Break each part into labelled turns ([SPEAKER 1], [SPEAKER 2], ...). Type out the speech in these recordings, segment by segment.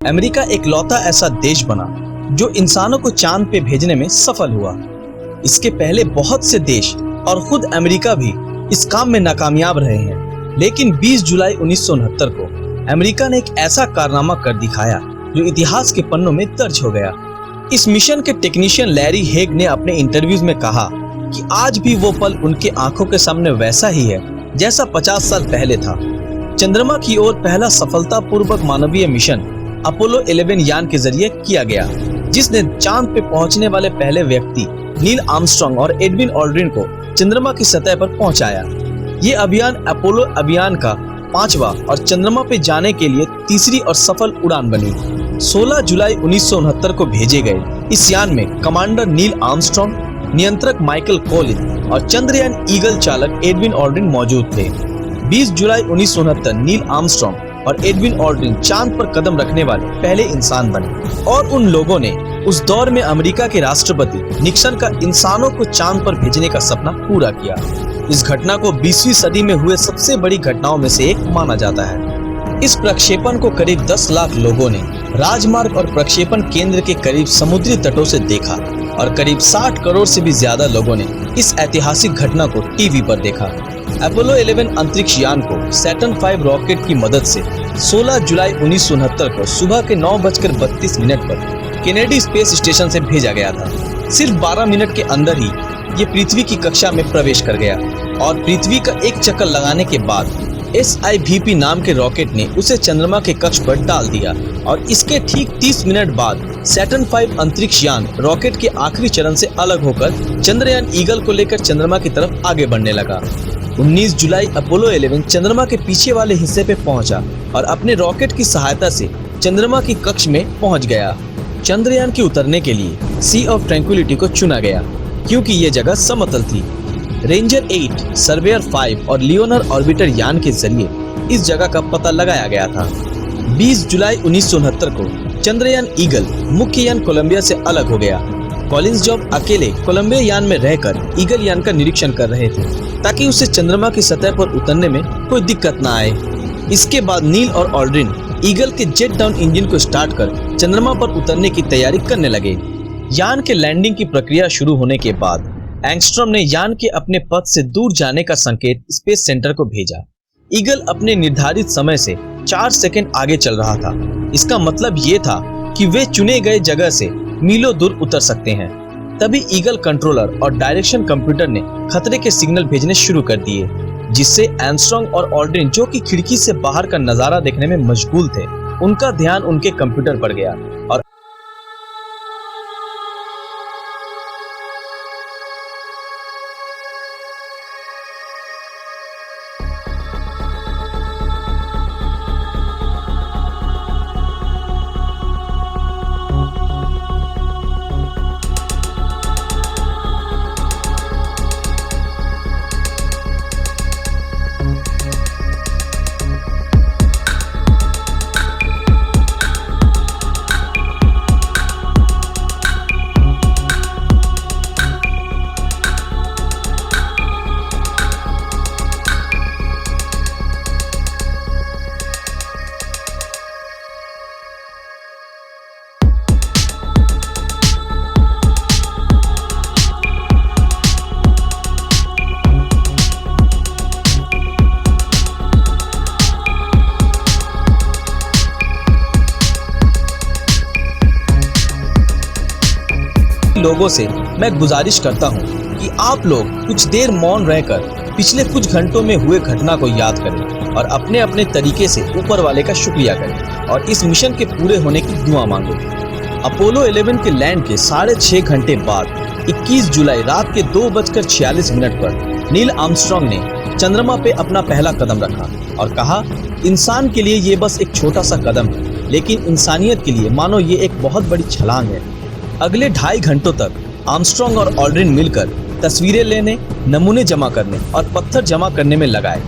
[SPEAKER 1] America एकलौता ऐसा देश बना जो इंसानों को चांद पे भेजने में सफल हुआ। इसके पहले बहुत से देश और खुद अमेरिका भी इस काम में नाकामयाब रहे हैं, लेकिन 20 जुलाई 1969 को अमेरिका ने एक ऐसा कारनामा कर दिखाया जो इतिहास के पन्नों में दर्ज हो गया। इस मिशन के टेक्नीशियन लैरी हेग ने अपने इंटरव्यूज में कहा कि आज भी वो पल उनके आंखों के सामने वैसा ही है जैसा 50 साल पहले था। चंद्रमा की ओर पहला सफलतापूर्वक मानवीय मिशन अपोलो 11 यान के जरिए किया गया, जिसने चांद पे पहुंचने वाले पहले व्यक्ति नील आर्मस्ट्रांग और एडविन ऑल्ड्रिन को चंद्रमा की सतह पर पहुंचाया। ये अभियान अपोलो अभियान का 5वां और चंद्रमा पे जाने के लिए तीसरी और सफल उड़ान बनी। 16 जुलाई 1969 को भेजे गए इस यान में कमांडर नील आर्मस्ट्रांग, नियंत्रक माइकल कोलिन और चंद्रयान ईगल चालक एडविन ऑल्ड्रिन मौजूद थे। 20 जुलाई 1969 नील आर्मस्ट्रांग और एडविन ऑल्ड्रिन चांद पर कदम रखने वाले पहले इंसान बने और उन लोगों ने उस दौर में अमेरिका के राष्ट्रपति निक्सन का इंसानों को चांद पर भेजने का सपना पूरा किया। इस घटना को 20वीं सदी में हुए सबसे बड़ी घटनाओं में से एक माना जाता है। इस प्रक्षेपण को करीब 10 लाख लोगों ने राजमार्ग और प्रक्षेपण केंद्र के करीब समुद्री तटों से देखा और करीब 60 करोड़ से भी ज्यादा लोगों ने इस ऐतिहासिक घटना को टीवी पर देखा। अपोलो 11 अंतरिक्ष यान को सैटर्न 5 रॉकेट की मदद से 16 जुलाई 1969 को सुबह के 9:32 पर केनेडी स्पेस स्टेशन से भेजा गया था। सिर्फ 12 मिनट के अंदर ही ये पृथ्वी की कक्षा में प्रवेश कर गया और पृथ्वी का एक चक्कर लगाने के बाद SIVP नाम के रॉकेट ने उसे चंद्रमा के कक्ष पर डाल दिया और इसके ठीक 30 मिनट बाद सैटर्न 5 अंतरिक्ष यान रॉकेट के आखिरी चरण से अलग होकर चंद्रयान ईगल को लेकर चंद्रमा की तरफ आगे बढ़ने लगा। 19 जुलाई अपोलो 11 चंद्रमा के पीछे वाले हिस्से पे पहुंचा और अपने रॉकेट की सहायता से चंद्रमा की कक्ष में पहुंच गया। चंद्रयान के उतरने के लिए सी ऑफ ट्रैंक्विलिटी को चुना गया क्योंकि ये जगह समतल थी। रेंजर 8, सर्वेयर 5 और लियोनर ऑर्बिटर यान के जरिए इस जगह का पता लगाया गया था। 20 जुलाई 1969 को चंद्रयान ईगल मुख्य यान कोलंबिया से अलग हो गया। कॉलिंस जॉब अकेले कोलंबिया यान में रहकर ईगल यान का निरीक्षण कर रहे थे ताकि उसे चंद्रमा की सतह पर उतरने में कोई दिक्कत न आए। इसके बाद नील और ऑल्ड्रिन ईगल के जेट डाउन इंजन को स्टार्ट कर चंद्रमा पर उतरने की तैयारी करने लगे। यान के लैंडिंग की प्रक्रिया शुरू होने के बाद एंगस्ट्रॉम ने यान के अपने पथ से दूर जाने का संकेत स्पेस सेंटर को भेजा। ईगल अपने निर्धारित समय से 4 सेकंड आगे चल रहा था। इसका मतलब ये था कि वे चुने गए जगह से मीलों दूर उतर सकते हैं। तभी ईगल कंट्रोलर और डायरेक्शन कंप्यूटर ने खतरे के सिग्नल भेजने शुरू कर दिए, जिससे आर्मस्ट्रांग और ऑल्ड्रिन जो कि खिड़की से बाहर का नजारा देखने में मशगूल थे, उनका ध्यान उनके कंप्यूटर पर गया और लोगों से मैं गुजारिश करता हूं कि आप लोग कुछ देर मौन रहकर पिछले कुछ घंटों में हुए घटना को याद करें और अपने अपने तरीके से ऊपर वाले का शुक्रिया करें और इस मिशन के पूरे होने की दुआ मांगो। अपोलो 11 के लैंड के 6.5 घंटे बाद 21 जुलाई रात के 2:46 पर नील आर्मस्ट्रांग ने चंद्रमा पे अपना पहला कदम रखा और कहा, इंसान के लिए ये बस एक छोटा सा कदम है, लेकिन इंसानियत के लिए मानो ये एक बहुत बड़ी छलांग है। अगले 2.5 घंटों तक आर्मस्ट्रांग और ऑल्ड्रिन मिलकर तस्वीरें लेने, नमूने जमा करने और पत्थर जमा करने में लगाए।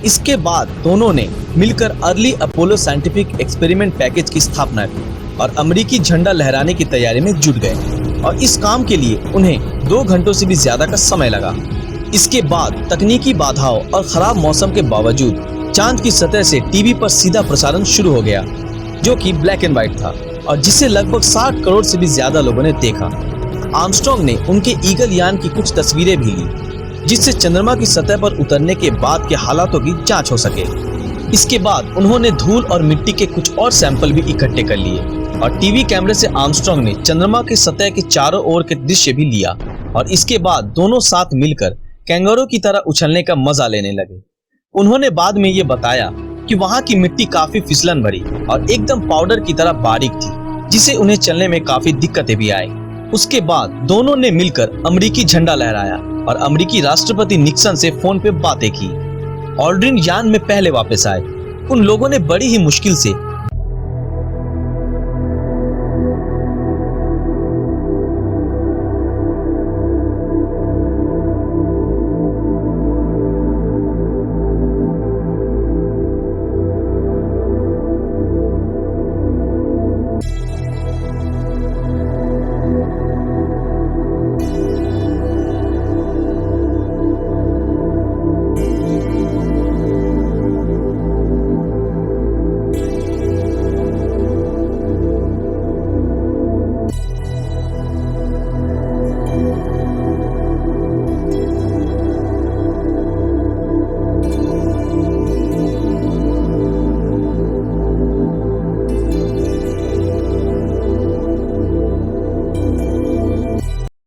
[SPEAKER 1] इसके बाद दोनों ने मिलकर early Apollo scientific experiment package की स्थापना की और अमेरिकी झंडा लहराने की तैयारी में जुट गए और इस काम के लिए उन्हें 2 घंटों से भी ज्यादा का समय लगा। इसके बाद तकनीकी बाधाओं और खराब मौसम के बावजूद चांद की सतह से टीवी पर सीधा प्रसारण शुरू हो गया। जो कि ब्लैक एंड व्हाइट था और जिसे लगभग 60 करोड़ से भी ज्यादा लोगों ने देखा। आर्मस्ट्रांग ने उनके ईगल यान की कुछ तस्वीरें भी ली, जिससे चंद्रमा की सतह पर उतरने के बाद के हालातों की जांच हो सके। इसके बाद उन्होंने धूल और मिट्टी के कुछ और सैंपल भी इकट्ठे कर लिए और टीवी कैमरे से आर्मस्ट्रांग ने चंद्रमा की सतह के चारों ओर के दृश्य भी लिया और इसके बाद दोनों साथ मिलकर कैंगारू की तरह उछलने का मजा लेने लगे। उन्होंने बाद में ये बताया कि वहाँ की मिट्टी काफी फिसलन भरी और एकदम पाउडर की तरह बारीक थी, जिसे उन्हें चलने में काफी दिक्कतें भी आई। उसके बाद दोनों ने मिलकर अमेरिकी झंडा लहराया और अमेरिकी राष्ट्रपति निक्सन से फोन पे बातें की। ऑल्ड्रिन यान में पहले वापस आए। उन लोगों ने बड़ी ही मुश्किल से